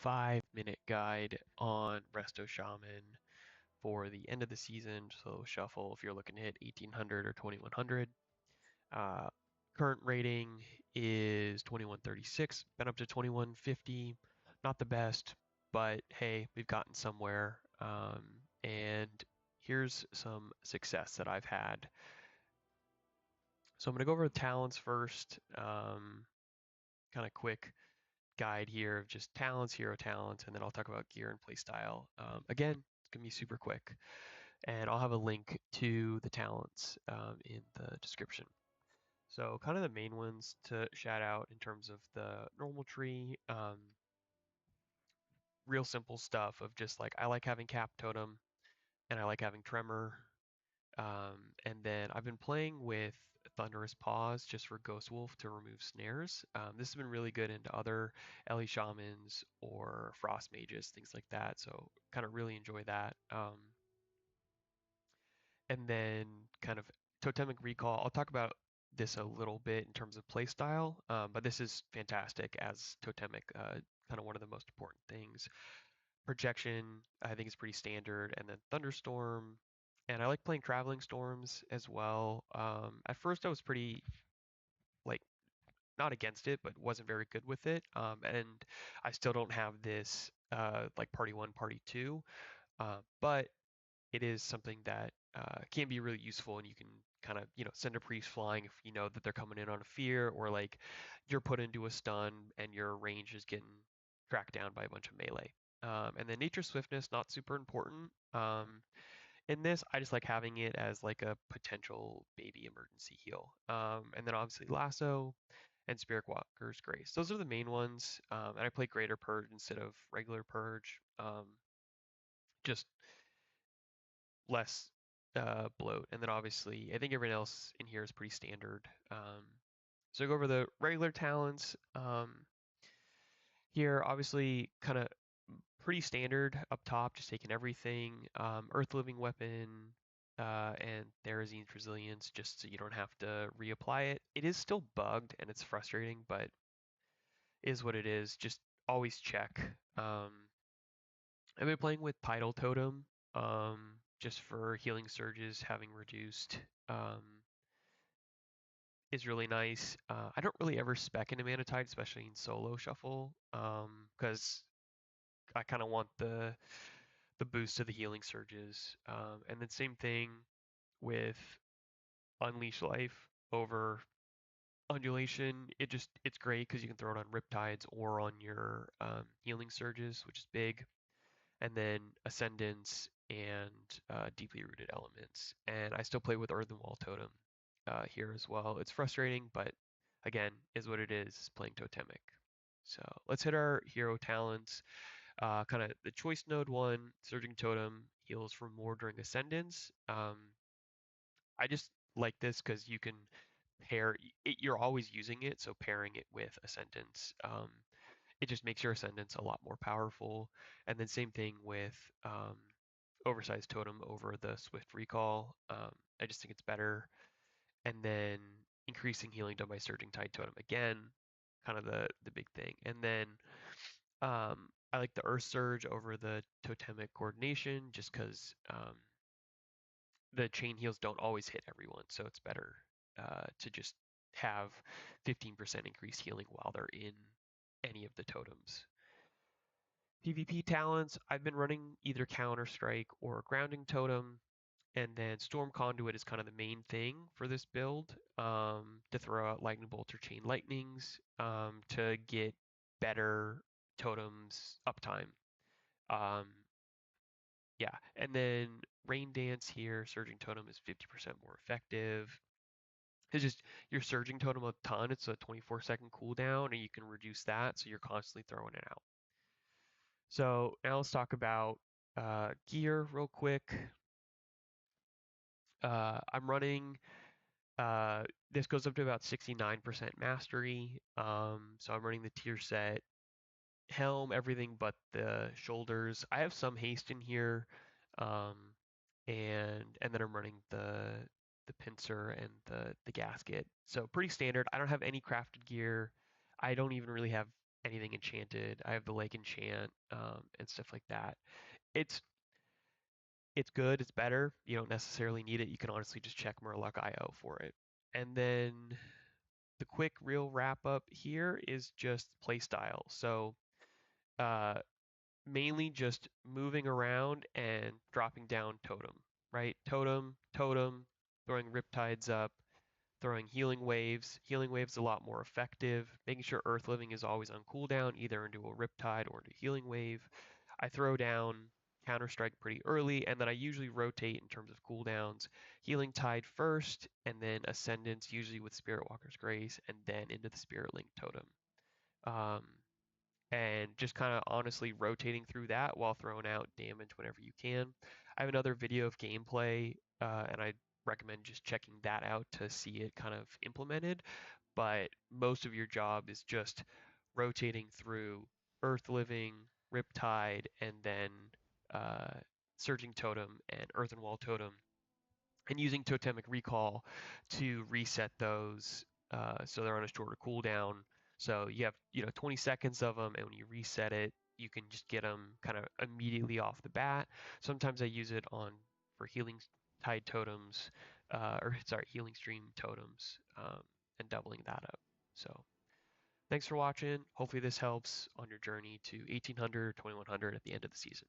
5-minute guide on Resto Shaman for the end of the season. So shuffle if you're looking to hit 1800 or 2100. Uh, Current rating is 2136, been up to 2150. Not the best, but hey, we've gotten somewhere. And here's some success that I've had. So I'm going to go over the talents first. Kind of quick guide here of just talents, hero talents, and then I'll talk about gear and playstyle. Again, it's going to be super quick, and I'll have a link to the talents in the description. So kind of the main ones to shout out in terms of the normal tree, real simple stuff of just like I like having Cap Totem and I like having Tremor. And then I've been playing with Thunderous Paws just for Ghost Wolf to remove snares. This has been really good into other Ellie Shamans or Frost Mages, things like that. So kind of really enjoy that. And then kind of Totemic Recall. I'll talk about this a little bit in terms of playstyle, but this is fantastic as Totemic, kind of one of the most important things. Projection, I think, is pretty standard, and then Thunderstorm, and I like playing Traveling Storms as well. At first, I was pretty like not against it, but wasn't very good with it, and I still don't have this like Party One, Party Two, but it is something that can be really useful, and you can kind of send a priest flying if you know that they're coming in on a fear, or like you're put into a stun and your range is getting tracked down by a bunch of melee. And then nature swiftness, not super important. In this, I just like having it as like a potential baby emergency heal. And then obviously lasso and spirit walker's grace. Those are the main ones. And I play greater purge instead of regular purge. Just less bloat. And then obviously, I think everyone else in here is pretty standard. So I go over the regular talents. Here, obviously, kind of pretty standard up top, just taking everything. Earth Living Weapon and Therazine's Resilience, just so you don't have to reapply it. It is still bugged and it's frustrating, but is what it is. Just always check. I've been playing with Tidal Totem, just for healing surges having reduced. Is really nice. I don't really ever spec into Manatide, especially in solo shuffle, because I kind of want the boost to the healing surges. And then same thing with Unleash Life over Undulation. It's great because you can throw it on Riptides or on your healing surges, which is big. And then Ascendance and Deeply Rooted Elements. And I still play with Earthen Wall Totem here as well. It's frustrating, but again, is what it is playing Totemic. So let's hit our hero talents. Kind of the choice node one, Surging Totem heals for more during Ascendance. I just like this because you can pair it, you're always using it, so pairing it with Ascendance, it just makes your Ascendance a lot more powerful. And then same thing with Oversized Totem over the Swift Recall. I just think it's better. And then increasing healing done by Surging Tide Totem again, kind of the big thing. And then I like the Earth Surge over the Totemic Coordination just because the chain heals don't always hit everyone, so it's better to just have 15% increased healing while they're in any of the totems. PvP talents, I've been running either Counter Strike or Grounding Totem, and then Storm Conduit is kind of the main thing for this build, to throw out Lightning Bolt or Chain Lightnings, to get better totems uptime. Um, yeah, and then Rain Dance here, Surging Totem is 50% more effective. It's just you're surging totem a ton. It's a 24-second cooldown, and you can reduce that, so you're constantly throwing it out. So now let's talk about gear real quick. I'm running. This goes up to about 69% mastery. So I'm running the tier set helm, everything but the shoulders. I have some haste in here, um, and then I'm running the pincer and the gasket. So pretty standard. I don't have any crafted gear. I don't even really have anything enchanted. I have the lake enchant and stuff like that. It's it's good. It's better. You don't necessarily need it. You can honestly just check Murloc IO for it. And then the quick real wrap up here is just playstyle. So uh, mainly just moving around and dropping down totem, right? Totem, totem, throwing riptides up, throwing healing waves. Healing waves a lot more effective. Making sure Earth Living is always on cooldown, either into a riptide or into healing wave. I throw down Counter Strike pretty early, and then I usually rotate in terms of cooldowns. Healing Tide first, and then Ascendance, usually with Spirit Walker's Grace, and then into the Spirit Link Totem. Um, and just kind of honestly rotating through that while throwing out damage whenever you can. I have another video of gameplay, and I recommend just checking that out to see it kind of implemented. But most of your job is just rotating through Earth Living, Riptide, and then uh, Surging Totem and Earthen Wall Totem, and using Totemic Recall to reset those so they're on a shorter cooldown. So you have 20 seconds of them, and when you reset it, you can just get them kind of immediately off the bat. Sometimes I use it on for healing tide totems, or sorry, healing stream totems, and doubling that up. So thanks for watching. Hopefully this helps on your journey to 1800 or 2100 at the end of the season.